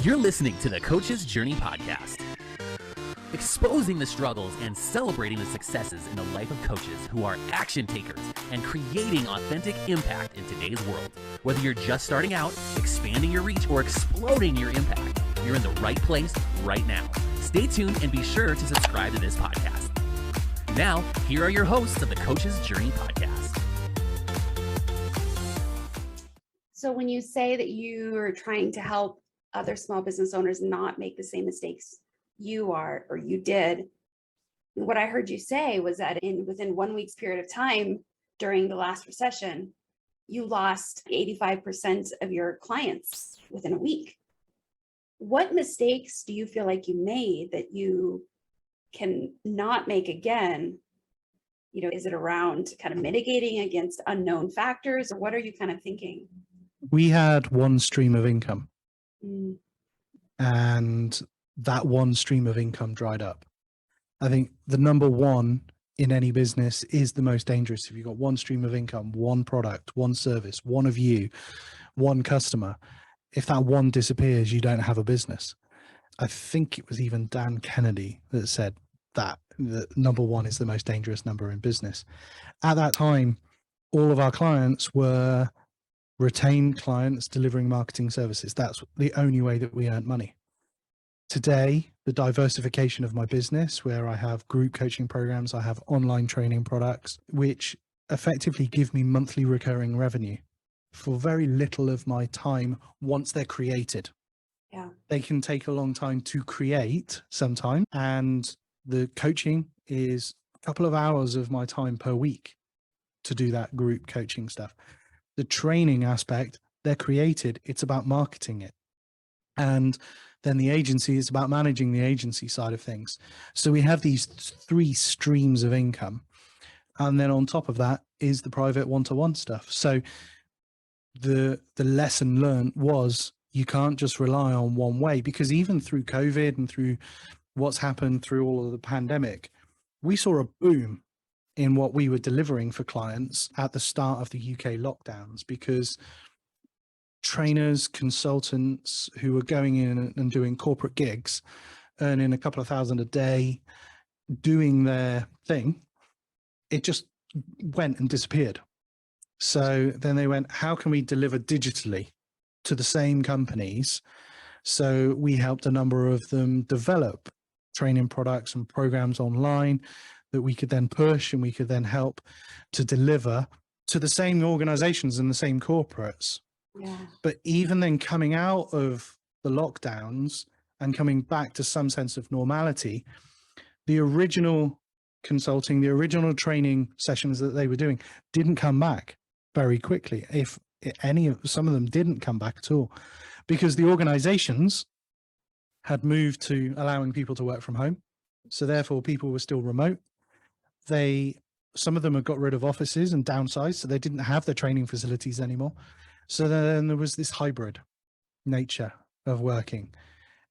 You're listening to the Coach's Journey podcast, exposing the struggles and celebrating the successes in the life of coaches who are action takers and creating authentic impact in today's world. Whether you're just starting out, expanding your reach, or exploding your impact, you're in the right place right now. Stay tuned and be sure to subscribe to this podcast. Now, here are your hosts of the Coach's Journey podcast. So when you say that you are trying to help other small business owners not make the same mistakes you are, or you did, what I heard you say was that within 1 week's period of time during the last recession, you lost 85% of your clients within a week. What mistakes do you feel like you made that you can not make again? You know, is it around kind of mitigating against unknown factors, or what are you kind of thinking? We had one stream of income. Mm. And that one stream of income dried up. I think the number one in any business is the most dangerous. If you've got one stream of income, one product, one service, one of you, one customer, if that one disappears, you don't have a business. I think it was even Dan Kennedy that said that the number one is the most dangerous number in business. At that time, all of our clients were retained clients delivering marketing services. That's the only way that we earned money. Today, the diversification of my business, where I have group coaching programs, I have online training products, which effectively give me monthly recurring revenue for very little of my time once they're created. Yeah. They can take a long time to create sometime, and the coaching is a couple of hours of my time per week to do that group coaching stuff. The training aspect, they're created, it's about marketing it. And then the agency is about managing the agency side of things. So we have these three streams of income. And then on top of that is the private one-to-one stuff. So the lesson learned was you can't just rely on one way, because even through COVID and through what's happened through all of the pandemic, we saw a boom in what we were delivering for clients at the start of the UK lockdowns, because trainers, consultants who were going in and doing corporate gigs, earning a couple of thousand a day, doing their thing, it just went and disappeared. So then they went, how can we deliver digitally to the same companies? So we helped a number of them develop training products and programs online that we could then push, and we could then help to deliver to the same organizations and the same corporates. Yeah. But even then, coming out of the lockdowns and coming back to some sense of normality, the original consulting, the original training sessions that they were doing didn't come back very quickly. If some of them didn't come back at all, because the organizations had moved to allowing people to work from home. So therefore people were still remote. Some of them had got rid of offices and downsized, so they didn't have their training facilities anymore. So then there was this hybrid nature of working.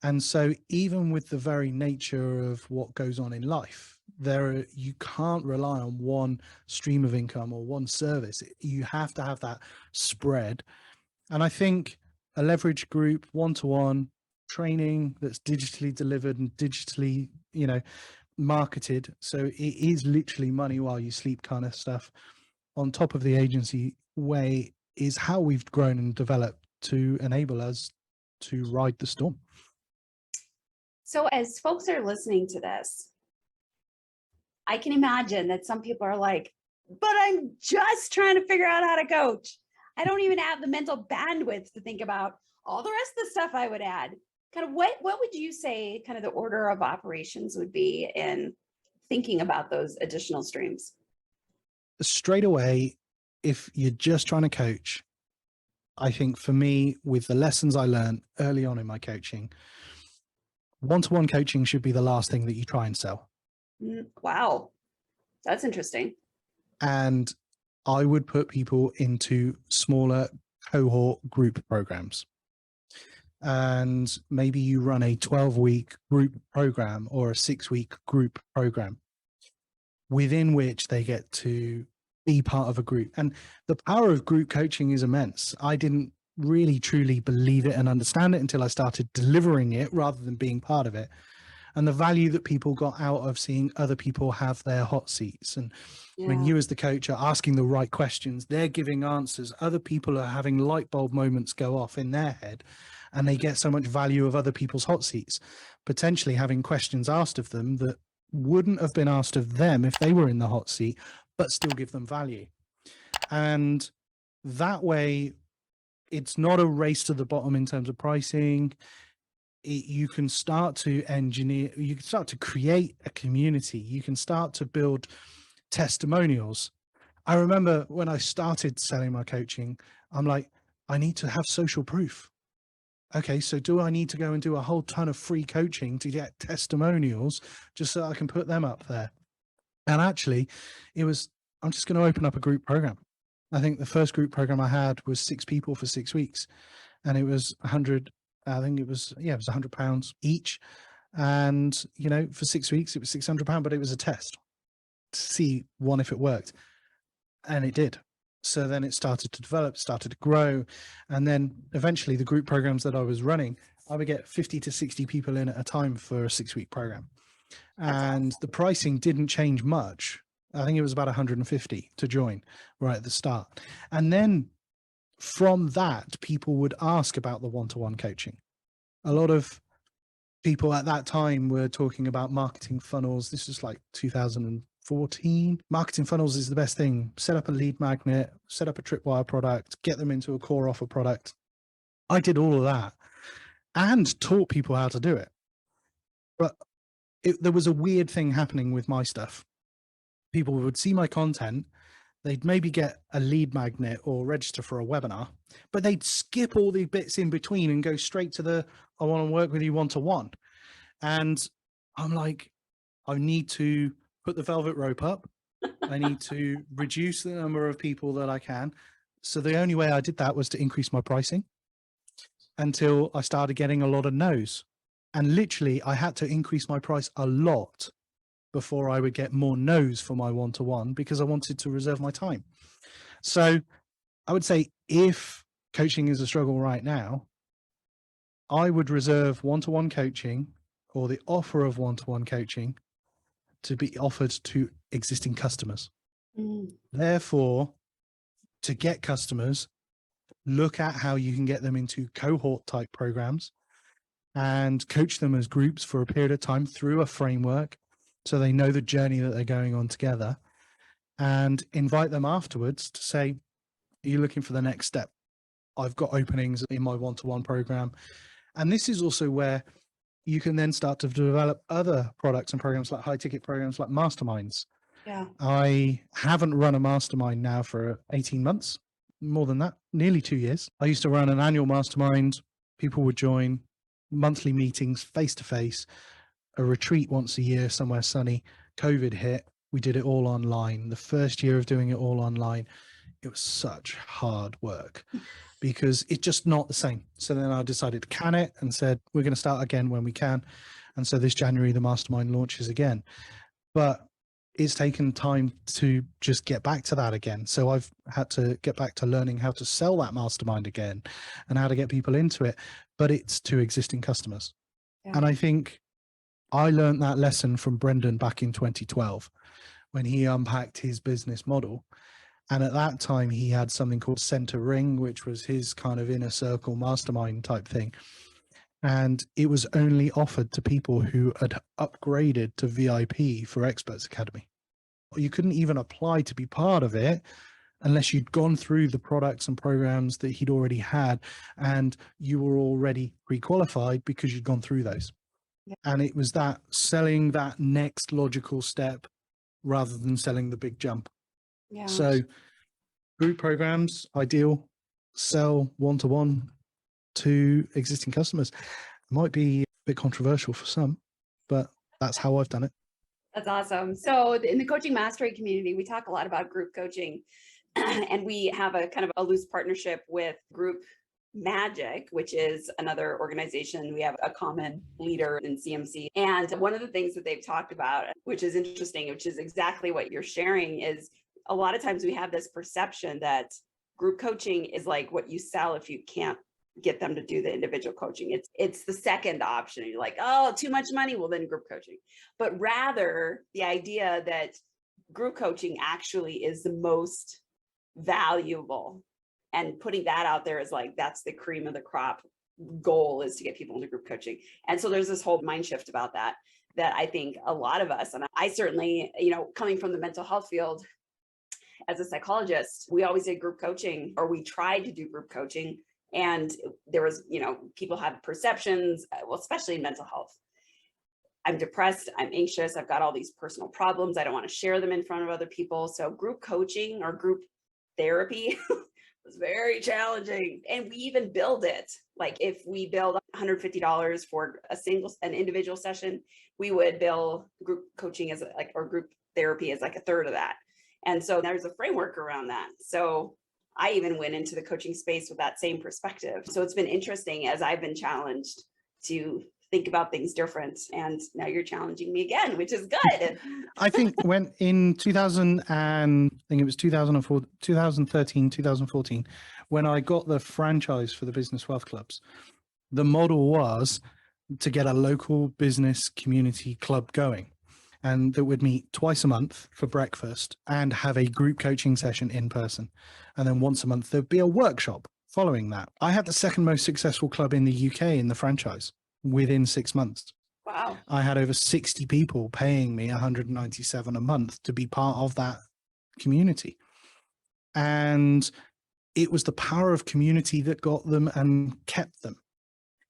And so even with the very nature of what goes on in life, you can't rely on one stream of income or one service. You have to have that spread. And I think a leverage group, one-to-one training that's digitally delivered and digitally, marketed, so it is literally money while you sleep kind of stuff, on top of the agency way, is how we've grown and developed to enable us to ride the storm. So as folks are listening to this, I can imagine that some people are like, but I'm just trying to figure out how to coach. I don't even have the mental bandwidth to think about all the rest of the stuff I would add. Kind of what would you say kind of the order of operations would be in thinking about those additional streams? Straight away, if you're just trying to coach, I think for me, with the lessons I learned early on in my coaching, one-to-one coaching should be the last thing that you try and sell. Wow, that's interesting. And I would put people into smaller cohort group programs. And maybe you run a 12-week group program or a 6-week group program within which they get to be part of a group. And the power of group coaching is immense. I didn't really truly believe it and understand it until I started delivering it rather than being part of it. And the value that people got out of seeing other people have their hot seats. And when you as the coach are asking the right questions, they're giving answers. Other people are having light bulb moments go off in their head, and they get so much value of other people's hot seats, potentially having questions asked of them that wouldn't have been asked of them if they were in the hot seat, but still give them value. And that way, it's not a race to the bottom in terms of pricing. You can start to engineer, you can start to create a community, you can start to build testimonials. I remember when I started selling my coaching, I'm like, I need to have social proof. Okay, so do I need to go and do a whole ton of free coaching to get testimonials just so I can put them up there? And actually, it was, I'm just going to open up a group program. I think the first group program I had was 6 people for 6 weeks, and it was 100. I think it was £100 each. And, you know, for 6 weeks, it was £600, but it was a test to see one, if it worked. And it did. So then it started to develop, started to grow. And then eventually the group programs that I was running, I would get 50 to 60 people in at a time for a 6-week program. And the pricing didn't change much. I think it was about 150 to join right at the start. And then from that, people would ask about the one-to-one coaching. A lot of people at that time were talking about marketing funnels. This was like 2014. Marketing funnels is the best thing. Set up a lead magnet, set up a tripwire product, get them into a core offer product. I did all of that and taught people how to do it. But there was a weird thing happening with my stuff. People would see my content, they'd maybe get a lead magnet or register for a webinar, but they'd skip all the bits in between and go straight to the, I want to work with you one-to-one. And I'm like, I need to put the velvet rope up. I need to reduce the number of people that I can. So the only way I did that was to increase my pricing until I started getting a lot of no's. And literally I had to increase my price a lot before I would get more no's for my one-to-one, because I wanted to reserve my time. So I would say if coaching is a struggle right now, I would reserve one-to-one coaching or the offer of one-to-one coaching to be offered to existing customers. Therefore, to get customers, look at how you can get them into cohort type programs and coach them as groups for a period of time through a framework, so they know the journey that they're going on together, and invite them afterwards to say, are you looking for the next step? I've got openings in my one-to-one program. And this is also where you can then start to develop other products and programs like high ticket programs like masterminds. Yeah. I haven't run a mastermind now for 18 months, more than that, nearly 2 years. I used to run an annual mastermind. People would join, monthly meetings, face-to-face, a retreat once a year somewhere sunny. COVID hit. We did it all online. The first year of doing it all online, it was such hard work because it's just not the same. So then I decided to can it and said, we're going to start again when we can. And so this January, the mastermind launches again. But it's taken time to just get back to that again. So I've had to get back to learning how to sell that mastermind again and how to get people into it, but it's to existing customers. Yeah. And I think I learned that lesson from Brendan back in 2012 when he unpacked his business model. And at that time, he had something called Center Ring, which was his kind of inner circle mastermind type thing. And it was only offered to people who had upgraded to VIP for Experts Academy. You couldn't even apply to be part of it unless you'd gone through the products and programs that he'd already had and you were already pre-qualified because you'd gone through those. Yeah. And it was that selling that next logical step rather than selling the big jump. Yeah. So group programs, ideal, sell one-to-one to existing customers. It might be a bit controversial for some, but that's how I've done it. That's awesome. So in the coaching mastery community, we talk a lot about group coaching and we have a kind of a loose partnership with Group Magic, which is another organization. We have a common leader in CMC. And one of the things that they've talked about, which is interesting, which is exactly what you're sharing, is a lot of times we have this perception that group coaching is like what you sell if you can't get them to do the individual coaching. It's the second option. You're like, oh, too much money. Well, then group coaching. But rather the idea that group coaching actually is the most valuable, and putting that out there is like, that's the cream of the crop goal, is to get people into group coaching. And so there's this whole mind shift about that I think a lot of us, and I certainly, coming from the mental health field as a psychologist, we always did group coaching, or we tried to do group coaching. And there was, people have perceptions, well, especially in mental health. I'm depressed, I'm anxious, I've got all these personal problems, I don't want to share them in front of other people. So group coaching or group therapy was very challenging. And we even billed it. Like if we billed $150 for an individual session, we would bill group coaching as or group therapy as like a third of that. And so there's a framework around that. So I even went into the coaching space with that same perspective. So it's been interesting as I've been challenged to think about things different. And now you're challenging me again, which is good. I think when in 2013, 2014, when I got the franchise for the Business Wealth Clubs, the model was to get a local business community club going, and that would meet twice a month for breakfast and have a group coaching session in person. And then once a month, there'd be a workshop following that. I had the second most successful club in the UK in the franchise within 6 months. Wow. I had over 60 people paying me $197 a month to be part of that community. And it was the power of community that got them and kept them.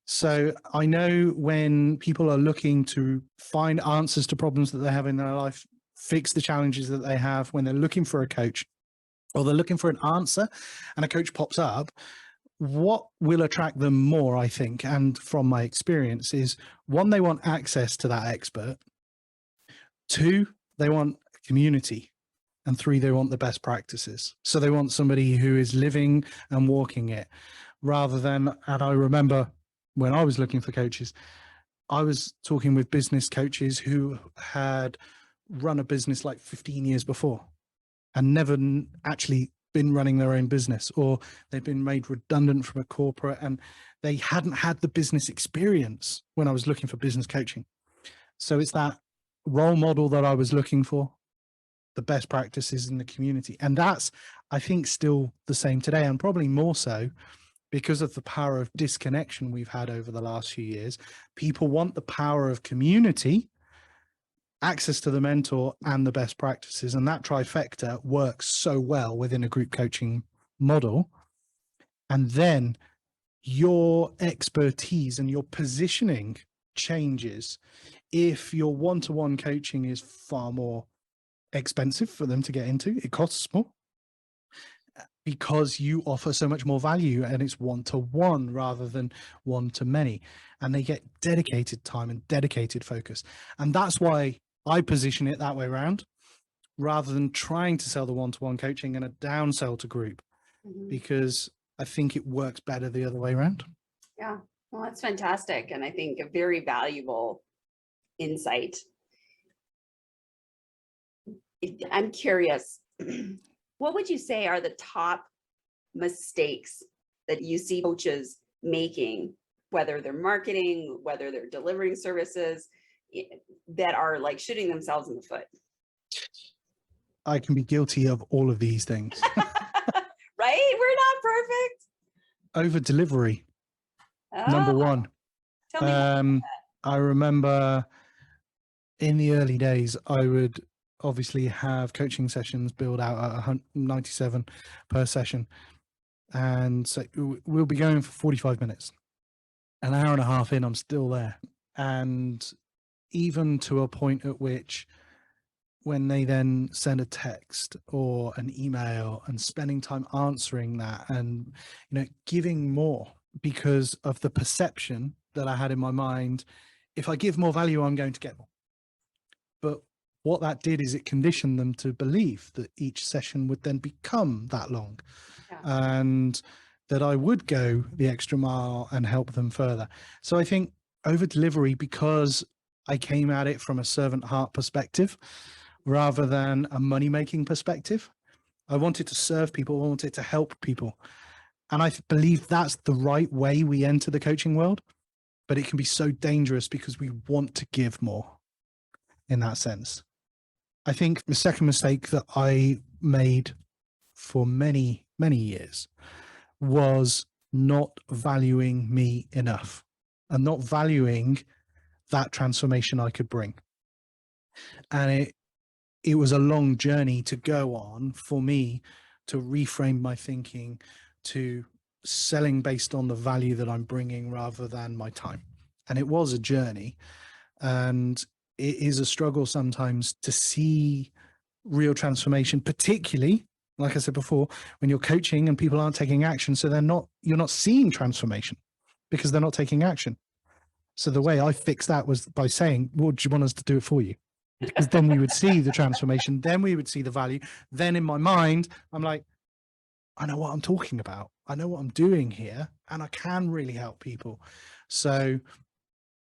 So I know when people are looking to find answers to problems that they have in their life, fix the challenges that they have, when they're looking for a coach or they're looking for an answer and a coach pops up, what will attract them more, I think, and from my experience, is one, they want access to that expert. Two, they want community. And three, they want the best practices. So they want somebody who is living and walking it, rather than, and I remember when I was looking for coaches, I was talking with business coaches who had run a business like 15 years before and never actually been running their own business, or they've been made redundant from a corporate and they hadn't had the business experience when I was looking for business coaching. So it's that role model that I was looking for, the best practices in the community. And that's, I think, still the same today, and probably more so because of the power of disconnection we've had over the last few years. People want the power of community, access to the mentor, and the best practices. And that trifecta works so well within a group coaching model. And then your expertise and your positioning changes. If your one-to-one coaching is far more expensive for them to get into, it costs more, because you offer so much more value and it's one-to-one rather than one-to-many, and they get dedicated time and dedicated focus. And that's why I position it that way around, rather than trying to sell the one-to-one coaching and a downsell to group, because I think it works better the other way around. Yeah, well, that's fantastic. And I think a very valuable insight. I'm curious, what would you say are the top mistakes that you see coaches making, whether they're marketing, whether they're delivering services, that are like shooting themselves in the foot? I can be guilty of all of these things. Right? We're not perfect. Over delivery, number one. Tell me about that. I remember in the early days, I would obviously have coaching sessions billed out at $97 per session. And so we'll be going for 45 minutes. An hour and a half in, I'm still there. And even to a point at which, when they then send a text or an email, and spending time answering that and, giving more, because of the perception that I had in my mind, if I give more value, I'm going to get more. But what that did is it conditioned them to believe that each session would then become that long, and that I would go the extra mile and help them further. So I think over delivery, because I came at it from a servant heart perspective rather than a money-making perspective, I wanted to serve people. I wanted to help people. And I believe that's the right way we enter the coaching world, but it can be so dangerous because we want to give more in that sense. I think the second mistake that I made for many, many years was not valuing me enough and not valuing that transformation I could bring. And it was a long journey to go on for me to reframe my thinking to selling based on the value that I'm bringing rather than my time. And it was a journey, and it is a struggle sometimes to see real transformation, particularly, like I said before, when you're coaching and people aren't taking action. So you're not seeing transformation because they're not taking action. So the way I fixed that was by saying, well, do you want us to do it for you? Because then we would see the transformation, then we would see the value. Then in my mind, I'm like, I know what I'm talking about. I know what I'm doing here, and I can really help people. So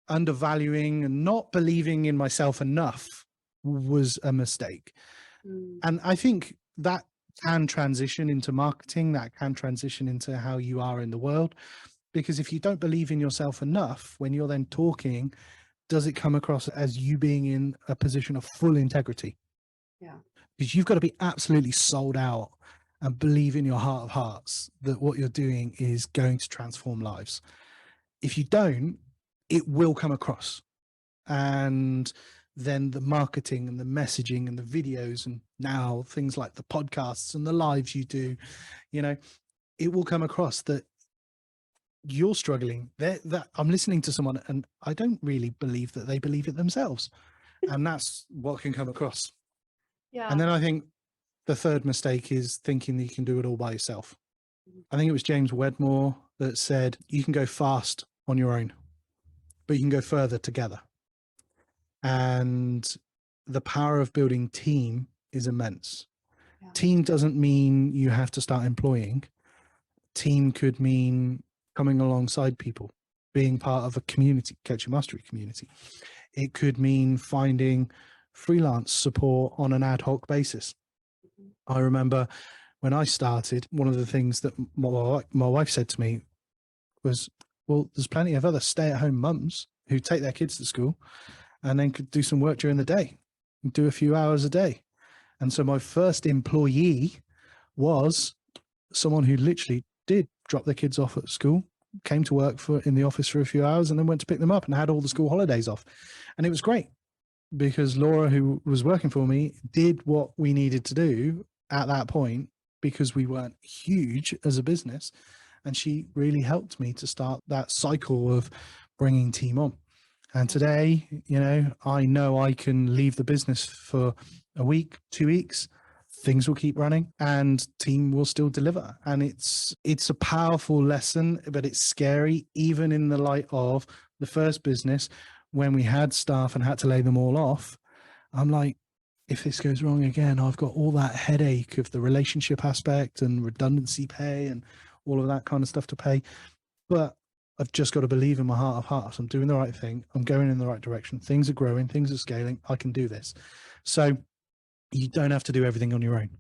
undervaluing and not believing in myself enough was a mistake. And I think that can transition into marketing, that can transition into how you are in the world. Because if you don't believe in yourself enough, when you're then talking, does it come across as you being in a position of full integrity? Yeah. Because you've got to be absolutely sold out and believe in your heart of hearts that what you're doing is going to transform lives. If you don't, it will come across. And then the marketing and the messaging and the videos, and now things like the podcasts and the lives you do, it will come across that you're struggling. That I'm listening to someone and I don't really believe that they believe it themselves. And that's what can come across. Yeah. And then I think the third mistake is thinking that you can do it all by yourself. I think it was James Wedmore that said, you can go fast on your own, but you can go further together. And the power of building team is immense. Yeah. Team doesn't mean you have to start employing. Team could mean coming alongside people, being part of a community, coaching mastery community. It could mean finding freelance support on an ad hoc basis. I remember when I started, one of the things that my wife said to me was, well, there's plenty of other stay-at-home mums who take their kids to school and then could do some work during the day and do a few hours a day. And so my first employee was someone who literally did drop their kids off at school, came to work in the office for a few hours and then went to pick them up and had all the school holidays off. And it was great because Laura, who was working for me, did what we needed to do at that point because we weren't huge as a business. And she really helped me to start that cycle of bringing team on. And today, I know I can leave the business for a week, 2 weeks, things will keep running and team will still deliver. And it's a powerful lesson, but it's scary, even in the light of the first business when we had staff and had to lay them all off. I'm like, if this goes wrong again, I've got all that headache of the relationship aspect and redundancy pay and all of that kind of stuff to pay. But I've just got to believe in my heart of hearts. I'm doing the right thing. I'm going in the right direction. Things are growing. Things are scaling. I can do this. So you don't have to do everything on your own.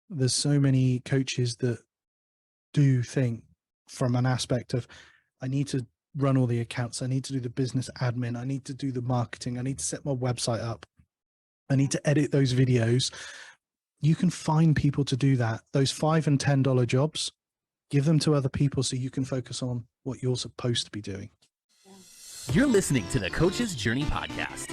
There's so many coaches that do think from an aspect of, I need to run all the accounts. I need to do the business admin. I need to do the marketing. I need to set my website up. I need to edit those videos. You can find people to do that. Those $5 and $10 jobs, give them to other people so you can focus on what you're supposed to be doing. You're listening to the Coach's Journey podcast.